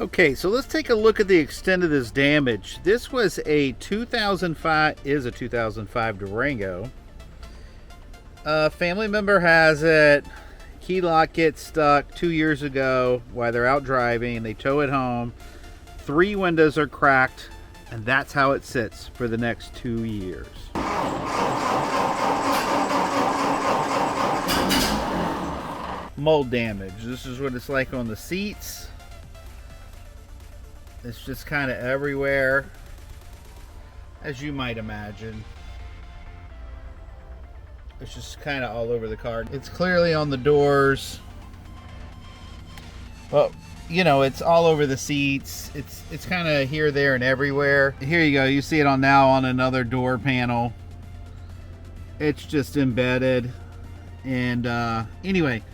Okay, so let's take a look at the extent of this damage. This was a 2005 Durango. A family member has it. Key lock gets stuck 2 years ago while they're out driving. They tow it home. 3 windows are cracked, and that's how it sits for the next 2 years. Mold damage. This is what it's like on the seats. It's just kind of everywhere, as you might imagine. It's just kind of all over the car. It's clearly on the doors. Well, you know, it's all over the seats. It's kind of here, there, and everywhere. Here you go. You see it on another door panel. It's just embedded. And anyway,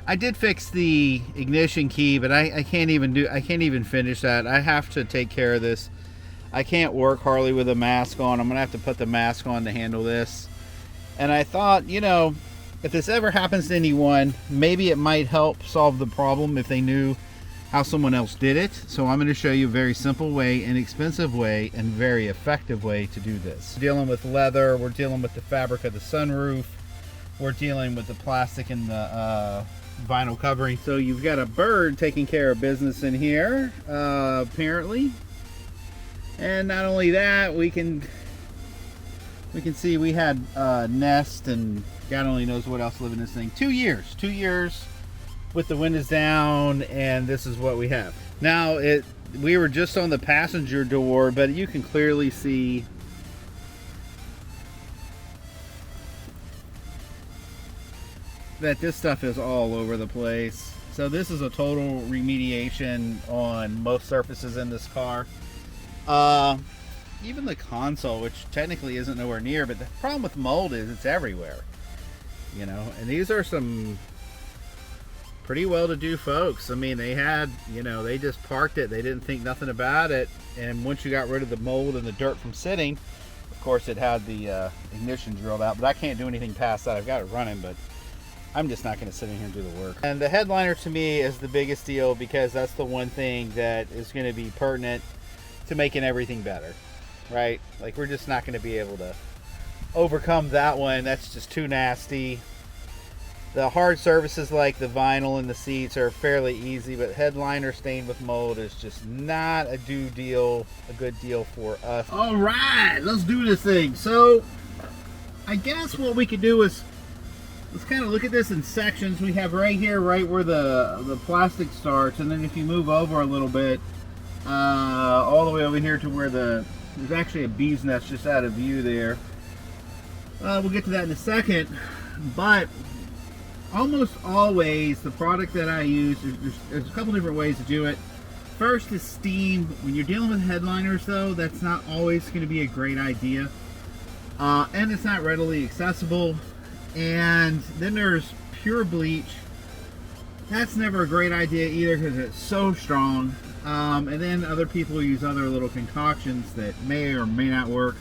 I did fix the ignition key, but I can't even finish that. I have to take care of this. I can't work hardly with a mask on. I'm gonna have to put the mask on to handle this. And I thought, you know, if this ever happens to anyone, maybe it might help solve the problem if they knew how someone else did it. So I'm going to show you a very simple way, inexpensive way, and very effective way to do this. We're dealing with leather, we're dealing with the fabric of the sunroof, we're dealing with the plastic and the vinyl covering. So you've got a bird taking care of business in here, apparently. And not only that, we can see we had nest and God only knows what else living in this thing. 2 years with the windows down, and this is what we have. Now we were just on the passenger door, but you can clearly see that this stuff is all over the place. So this is a total remediation on most surfaces in this car. Even the console, which technically isn't nowhere near, but the problem with mold is it's everywhere, you know. And these are some pretty well-to-do folks. I mean, they had, you know, they just parked it, they didn't think nothing about it, and once you got rid of the mold and the dirt from sitting, of course it had the ignition drilled out, but I can't do anything past that. I've got it running, but I'm just not going to sit in here and do the work. And the headliner to me is the biggest deal, because that's the one thing that is going to be pertinent to making everything better. Right? Like, we're just not going to be able to overcome that one. That's just too nasty. The hard surfaces like the vinyl and the seats are fairly easy, but headliner stained with mold is just not a good deal for us. All right, let's do this thing. So I guess what we could do is let's kind of look at this in sections. We have right here, right where the plastic starts, and then if you move over a little bit, all the way over here to where there's actually a bee's nest just out of view there. We'll get to that in a second, but almost always the product that I use, there's a couple different ways to do it. First is steam. When you're dealing with headliners though, that's not always going to be a great idea, and it's not readily accessible. And then there's pure bleach. That's never a great idea either, because it's so strong. And then other people use other little concoctions that may or may not work.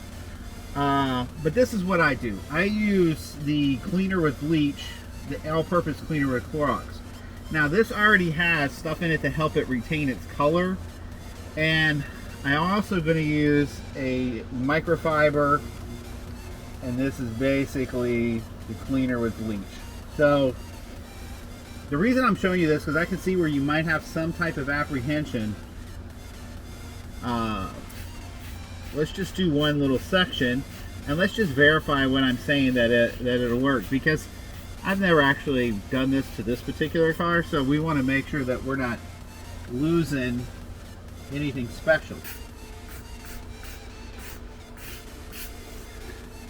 But this is what I do. I use the cleaner with bleach, the all-purpose cleaner with Clorox. Now this already has stuff in it to help it retain its color. And I'm also going to use a microfiber, and this is basically the cleaner with bleach. So the reason I'm showing you this, because I can see where you might have some type of apprehension. Let's just do one little section, and let's just verify when I'm saying that it'll work, because I've never actually done this to this particular car, so we want to make sure that we're not losing anything special.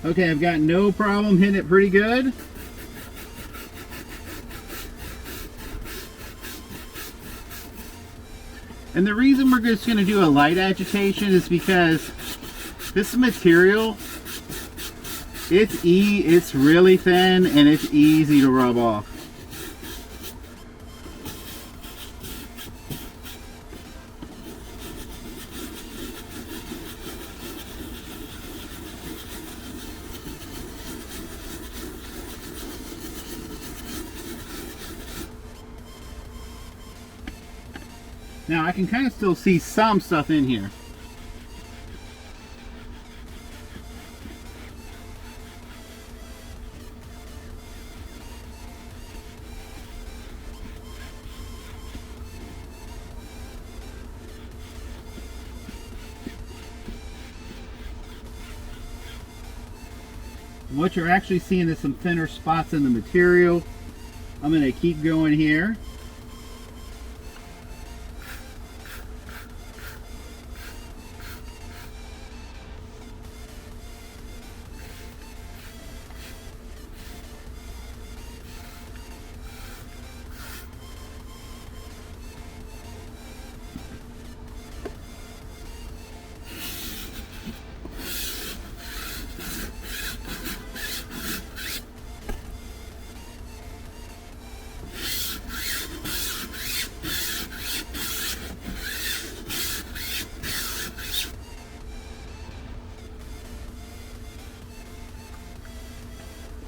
Okay, I've got no problem hitting it pretty good. And the reason we're just going to do a light agitation is because this material, it's really thin and it's easy to rub off. Now I can kind of still see some stuff in here. What you're actually seeing is some thinner spots in the material. I'm going to keep going here.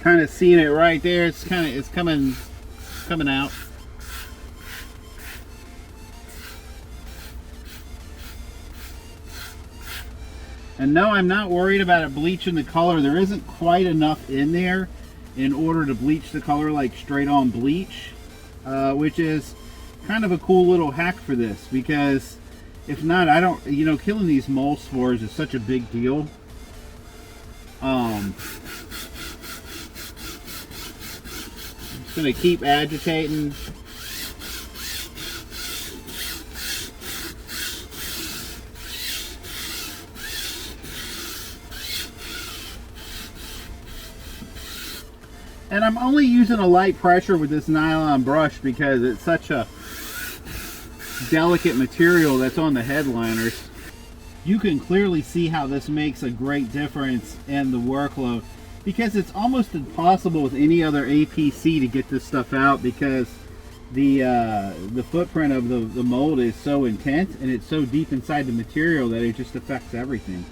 Kind of seeing it right there. It's coming out. And no, I'm not worried about it bleaching the color. There isn't quite enough in there in order to bleach the color like straight on bleach, which is kind of a cool little hack for this, because if not, I don't, you know, killing these mold spores is such a big deal. Just gonna keep agitating. And I'm only using a light pressure with this nylon brush because it's such a delicate material that's on the headliners. You can clearly see how this makes a great difference in the workload, because it's almost impossible with any other APC to get this stuff out, because the footprint of the mold is so intense and it's so deep inside the material that it just affects everything.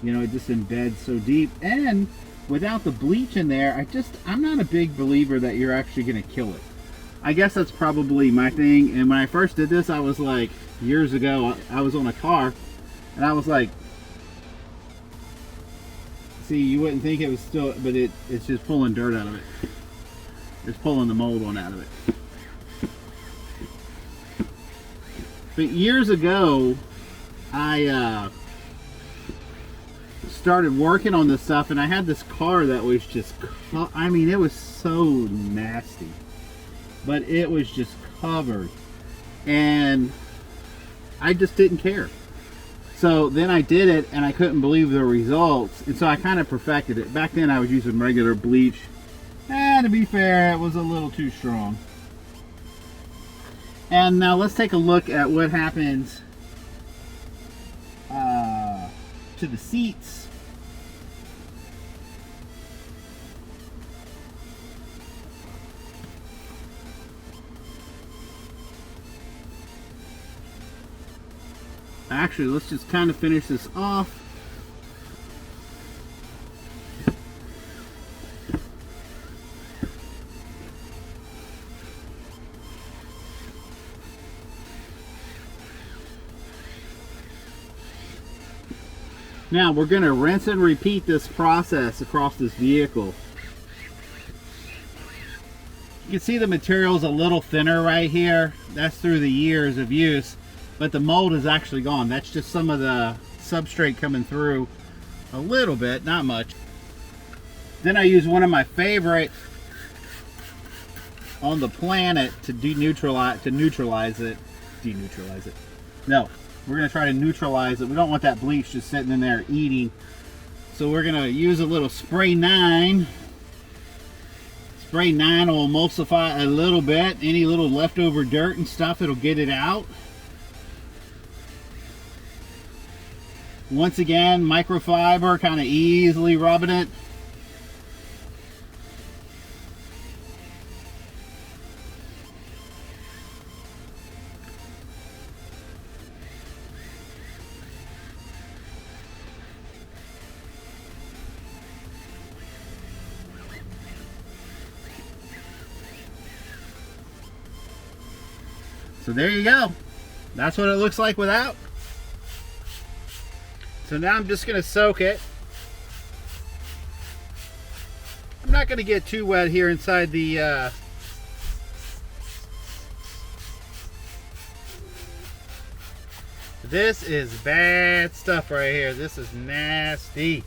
You know, it just embeds so deep. And without the bleach in there, I'm not a big believer that you're actually going to kill it. I guess that's probably my thing. And when I first did this, I was like, years ago, I was on a car and I was like, see, you wouldn't think it was still, but it's just pulling dirt out of it. It's pulling the mold on out of it. But years ago, I started working on this stuff, and I had this car that was just, I mean, it was so nasty, but it was just covered, and I just didn't care. So then I did it, and I couldn't believe the results, and so I kind of perfected it. Back then I was using regular bleach, and to be fair, it was a little too strong. And now let's take a look at what happens to the seats. Actually, let's just kind of finish this off. Now we're going to rinse and repeat this process across this vehicle. You can see the material's a little thinner right here. That's through the years of use, but the mold is actually gone. That's just some of the substrate coming through a little bit, not much. Then I use one of my favorite on the planet to neutralize it. No. We're going to try to neutralize it. We don't want that bleach just sitting in there eating. So we're going to use a little spray 9. Spray 9 will emulsify a little bit. Any little leftover dirt and stuff, it'll get it out. Once again, microfiber, kind of easily rubbing it. So there you go. That's what it looks like without. So now I'm just going to soak it. I'm not going to get too wet here inside the this is bad stuff right here. This is nasty.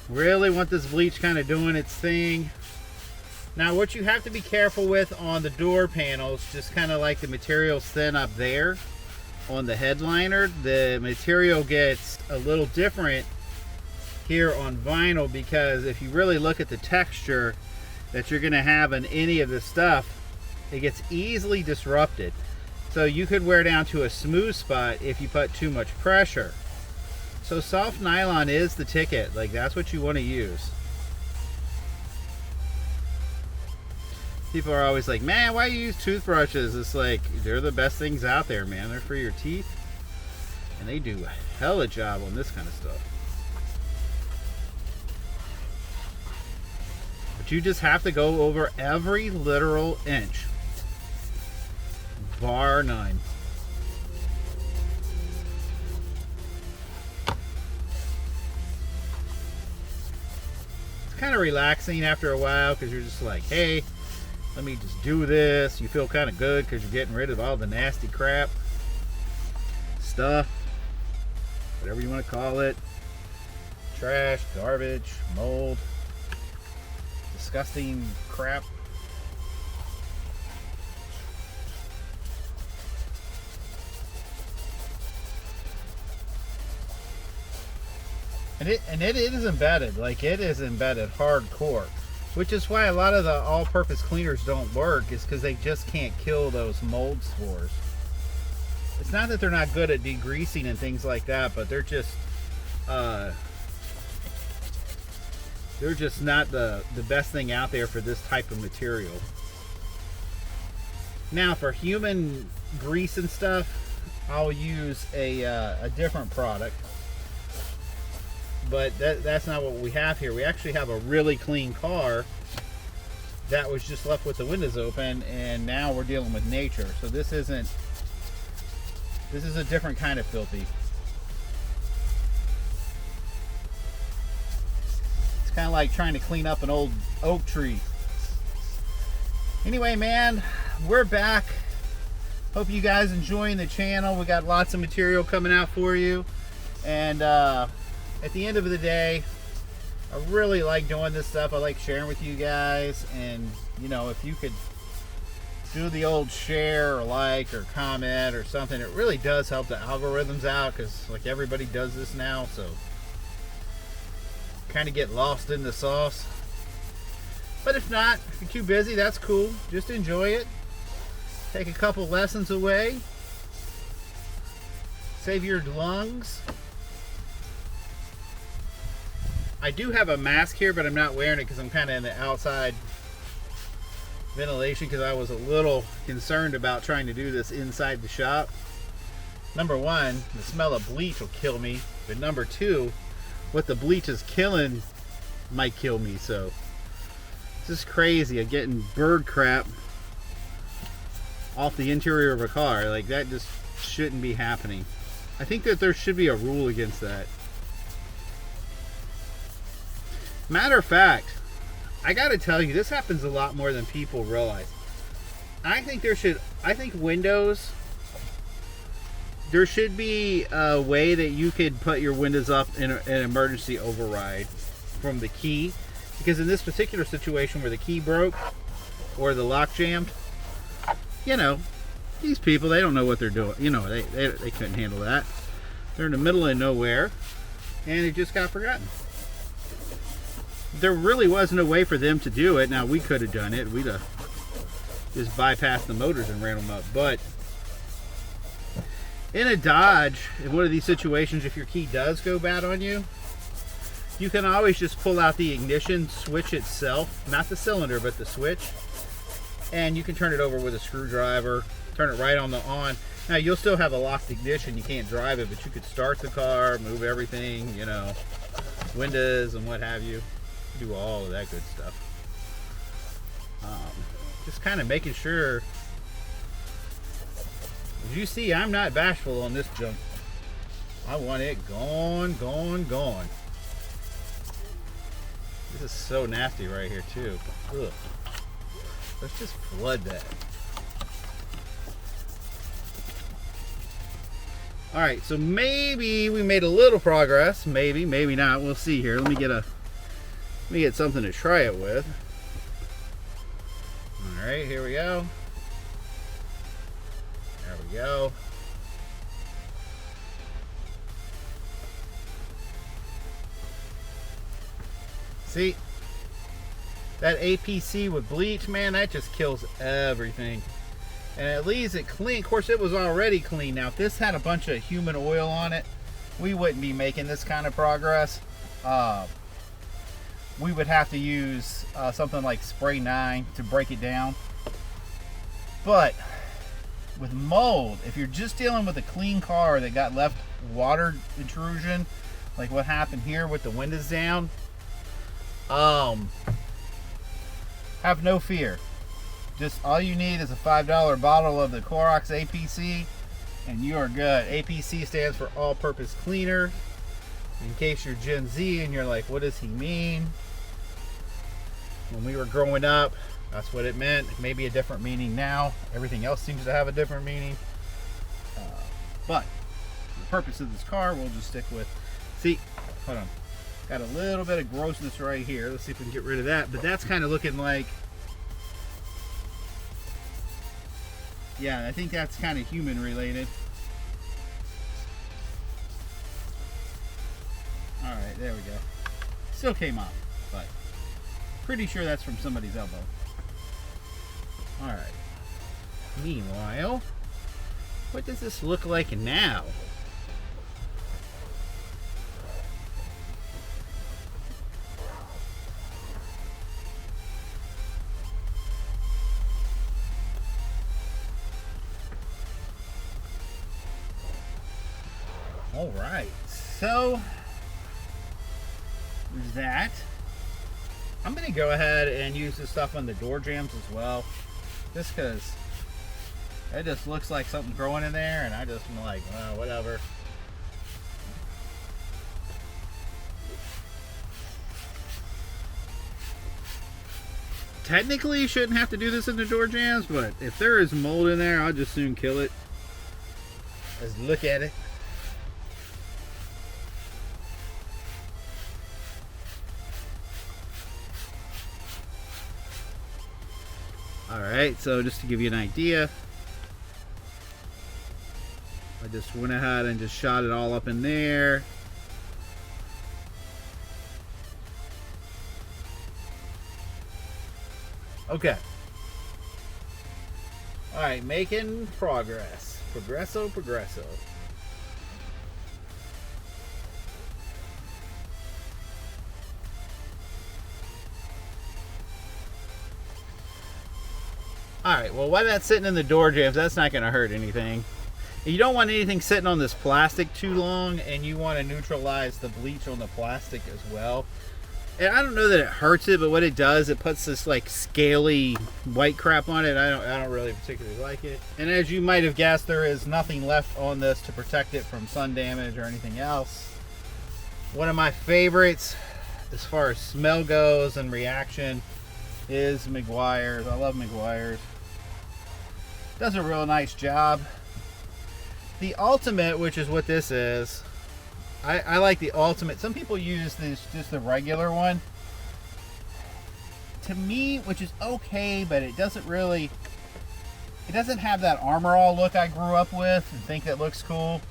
Really want this bleach kind of doing its thing. Now what you have to be careful with on the door panels, just kind of like the material's thin up there on the headliner, the material gets a little different here on vinyl, because if you really look at the texture that you're going to have in any of this stuff, it gets easily disrupted. So you could wear down to a smooth spot if you put too much pressure. So soft nylon is the ticket. Like, that's what you want to use. People are always like, man, why you use toothbrushes? It's like, they're the best things out there, man. They're for your teeth. And they do a hell of a job on this kind of stuff. But you just have to go over every literal inch. Bar none. It's kind of relaxing after a while, because you're just like, hey, let me just do this. You feel kind of good because you're getting rid of all the nasty crap, stuff, whatever you want to call it. Trash, garbage, mold, disgusting crap. And it is embedded. Like, it is embedded hardcore. Which is why a lot of the all-purpose cleaners don't work, is because they just can't kill those mold spores. It's not that they're not good at degreasing and things like that, but they're just not the best thing out there for this type of material. Now for human grease and stuff, I'll use a different product. But that's not what we have here. We actually have a really clean car that was just left with the windows open, and now we're dealing with nature. So this is a different kind of filthy. It's kind of like trying to clean up an old oak tree. Anyway, man, we're back. Hope you guys enjoying the channel. We got lots of material coming out for you, and at the end of the day, I really like doing this stuff. I like sharing with you guys, and you know, if you could do the old share or like or comment or something, it really does help the algorithms out, because like everybody does this now, so kind of get lost in the sauce. But if not, if you're too busy, that's cool. Just enjoy it. Take a couple lessons away. Save your lungs. I do have a mask here, but I'm not wearing it because I'm kind of in the outside ventilation, because I was a little concerned about trying to do this inside the shop. Number one, the smell of bleach will kill me, but number two, what the bleach is killing might kill me. So it's just crazy of getting bird crap off the interior of a car. Like, that just shouldn't be happening. I think that there should be a rule against that. Matter of fact, I gotta tell you, this happens a lot more than people realize. I think windows, there should be a way that you could put your windows up in an emergency override from the key, because in this particular situation where the key broke or the lock jammed, you know, these people, they don't know what they're doing. You know, they couldn't handle that. They're in the middle of nowhere, and it just got forgotten. There really was no way for them to do it. Now, we could have done it. We'd have just bypassed the motors and ran them up. But in a Dodge, in one of these situations, if your key does go bad on you, you can always just pull out the ignition switch itself, not the cylinder, but the switch, and you can turn it over with a screwdriver, turn it right on the on. Now, you'll still have a locked ignition. You can't drive it, but you could start the car, move everything, you know, windows and what have you. Do all of that good stuff. Just kind of making sure you see, I'm not bashful on this junk. I want it gone, gone, gone. This is so nasty right here too. Ugh. Let's just flood that. All right, so maybe we made a little progress. Maybe, maybe not. We'll see here. Let me get something to try it with. All right, here we go. There we go. See, that APC with bleach, man, that just kills everything. And it leaves it clean. Of course, it was already clean. Now, if this had a bunch of human oil on it, we wouldn't be making this kind of progress. We would have to use something like Spray 9 to break it down. But with mold, if you're just dealing with a clean car that got left water intrusion, like what happened here with the windows down, have no fear. Just all you need is a $5 bottle of the Clorox APC and you are good. APC stands for all-purpose cleaner. In case you're Gen Z and you're like, what does he mean? When we were growing up, that's what it meant. Maybe a different meaning now. Everything else seems to have a different meaning. But for the purpose of this car, we'll just stick with, see, hold on. Got a little bit of grossness right here. Let's see if we can get rid of that. But that's kind of looking like, yeah, I think that's kind of human related. All right, there we go. Still came off, but pretty sure that's from somebody's elbow. All right. Meanwhile, what does this look like now? All right, so there's that. I'm gonna go ahead and use this stuff on the door jambs as well, just because it just looks like something's growing in there, and I just am like, well, whatever. Technically, you shouldn't have to do this in the door jambs, but if there is mold in there, I'll just soon kill it. Let's look at it. Alright, so just to give you an idea, I just went ahead and just shot it all up in there. Okay. Alright, making progress. Progresso, progresso. Alright, well, while that's sitting in the door jambs, that's not going to hurt anything. You don't want anything sitting on this plastic too long, and you want to neutralize the bleach on the plastic as well. And I don't know that it hurts it, but what it does, it puts this like scaly white crap on it. I don't really particularly like it. And as you might have guessed, there is nothing left on this to protect it from sun damage or anything else. One of my favorites as far as smell goes and reaction is Meguiar's. I love Meguiar's. Does a real nice job. The Ultimate, which is what this is, I like the Ultimate. Some people use this, just the regular one. To me, which is okay, but it doesn't really, it doesn't have that Armor All look I grew up with and think that looks cool.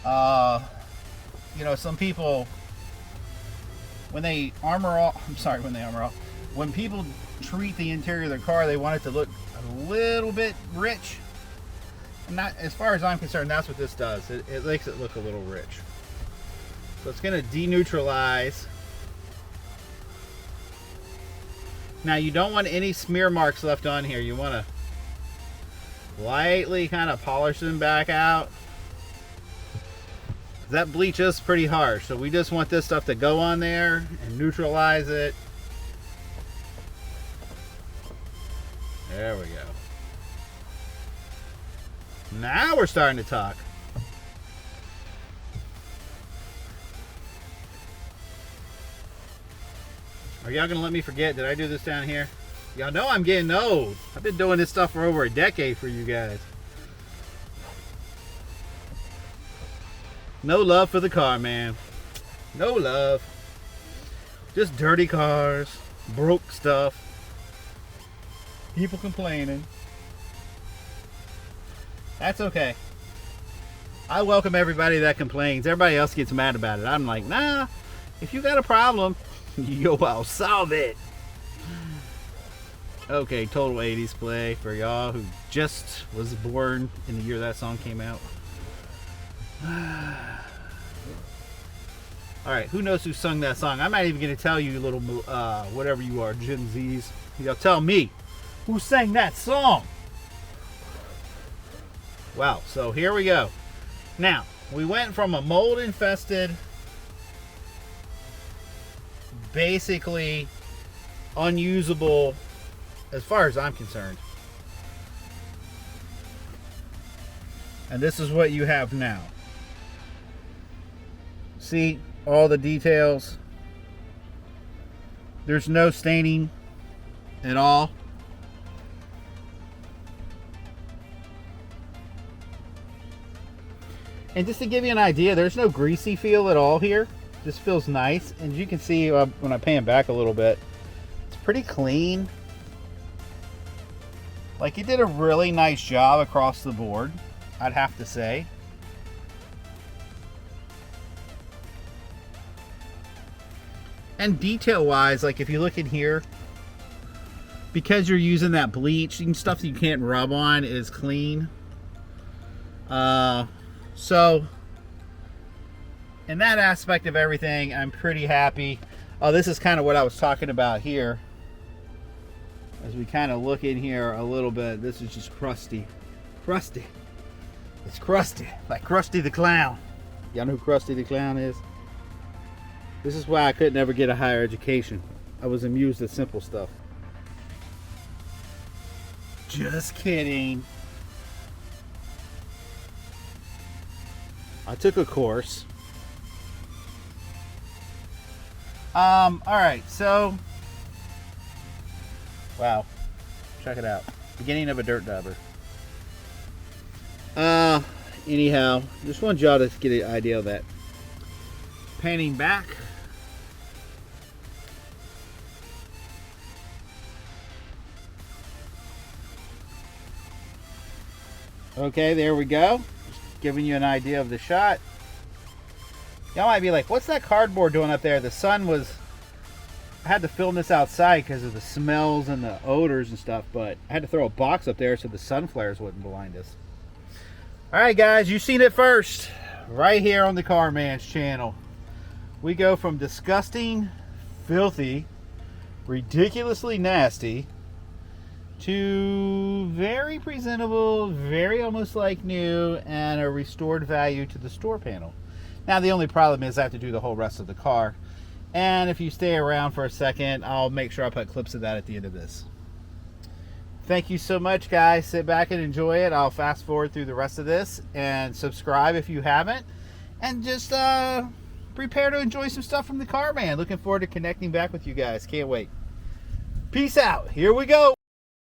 You know, some people, when people treat the interior of their car, they want it to look a little bit rich. And not, as far as I'm concerned, that's what this does. It makes it look a little rich. So it's going to deneutralize. Now you don't want any smear marks left on here. You want to lightly kind of polish them back out. That bleach is pretty harsh, so we just want this stuff to go on there and neutralize it. There we go. Now we're starting to talk. Are y'all gonna let me forget? Did I do this down here? Y'all know I'm getting old. I've been doing this stuff for over a decade for you guys. No love for the car, man. No love. Just dirty cars, broke stuff, people complaining. That's okay. I welcome everybody that complains. Everybody else gets mad about it. I'm like, nah, if you got a problem, yo, I'll solve it. Okay, total 80s play for y'all who just was born in the year that song came out. Alright, who knows who sung that song? I'm not even going to tell you, little, whatever you are, Gen Zs. Y'all tell me, who sang that song? Wow, so here we go. Now, we went from a mold-infested, basically unusable, as far as I'm concerned. And this is what you have now. See all the details? There's no staining at all. And just to give you an idea, there's no greasy feel at all here. Just feels nice. And you can see when I pan back a little bit, it's pretty clean. Like, it did a really nice job across the board, I'd have to say. And detail wise, like if you look in here, because you're using that bleach and stuff that you can't rub on, is clean. So in that aspect of everything, I'm pretty happy. This is kind of what I was talking about here. As we kind of look in here a little bit, this is just crusty. Crusty. It's crusty. Like Krusty the Clown. Y'all know who Krusty the Clown is? This is why I could never get a higher education. I was amused at simple stuff. Just kidding. I took a course. Alright, so wow. Check it out. Beginning of a dirt dauber. Anyhow, just want y'all to get an idea of that. Panning back. Okay, there we go. Just giving you an idea of the shot. Y'all might be like, what's that cardboard doing up there? The sun was... I had to film this outside because of the smells and the odors and stuff, but I had to throw a box up there so the sun flares wouldn't blind us. Alright guys, you've seen it first. Right here on the Car Man's channel. We go from disgusting, filthy, ridiculously nasty, to very presentable, very almost like new, and a restored value to the store panel. Now the only problem is I have to do the whole rest of the car. And if you stay around for a second, I'll make sure I put clips of that at the end of this. Thank you so much, guys. Sit back and enjoy it. I'll fast forward through the rest of this, and subscribe if you haven't. And just prepare to enjoy some stuff from the Car Man. Looking forward to connecting back with you guys. Can't wait. Peace out. Here we go.